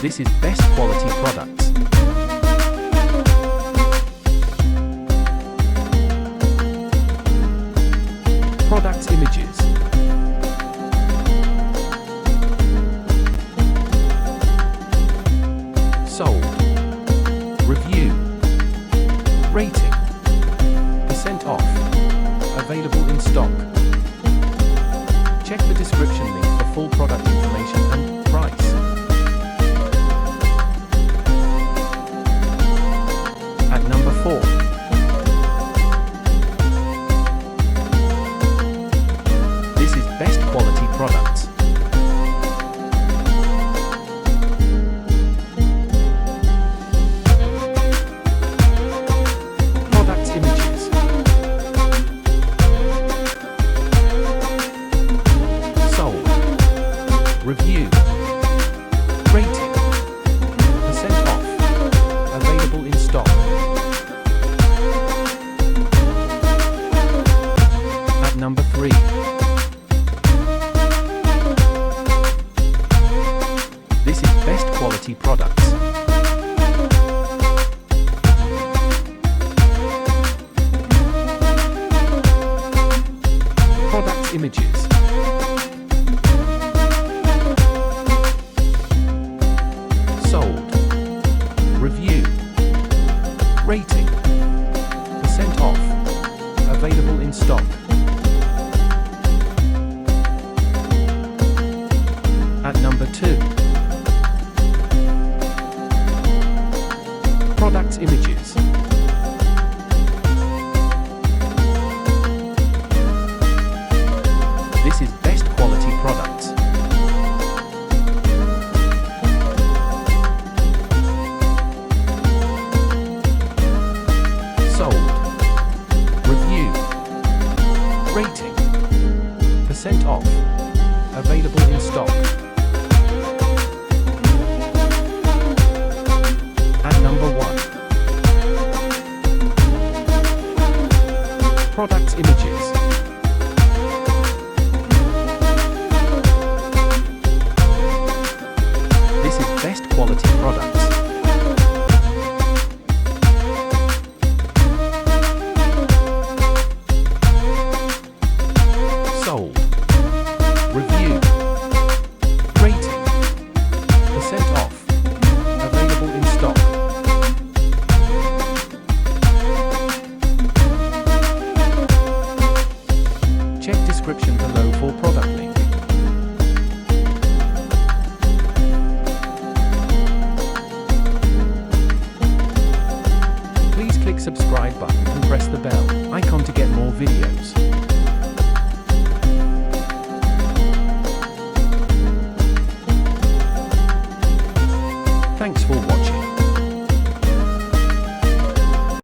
This is best quality products. Products images. Sold. Review. Rating. Percent off. Available in stock. Check the description link for full product information and price. At number 4. This is best quality products. Products images. Sold. Review. Rating. Percent off. Available in stock. At number 3. This is best quality products. Products images. Sold. Review. Rating. Percent off. Available in stock. At number 2. Products images. This is best quality products. Sold. Review. Rating. Percent off. Available in stock. At number 1. Products images. This is best quality products. Sold. Review. Rating. Percent off. Available in stock. Check description below for product link. Please click subscribe button and press the bell icon to get more videos.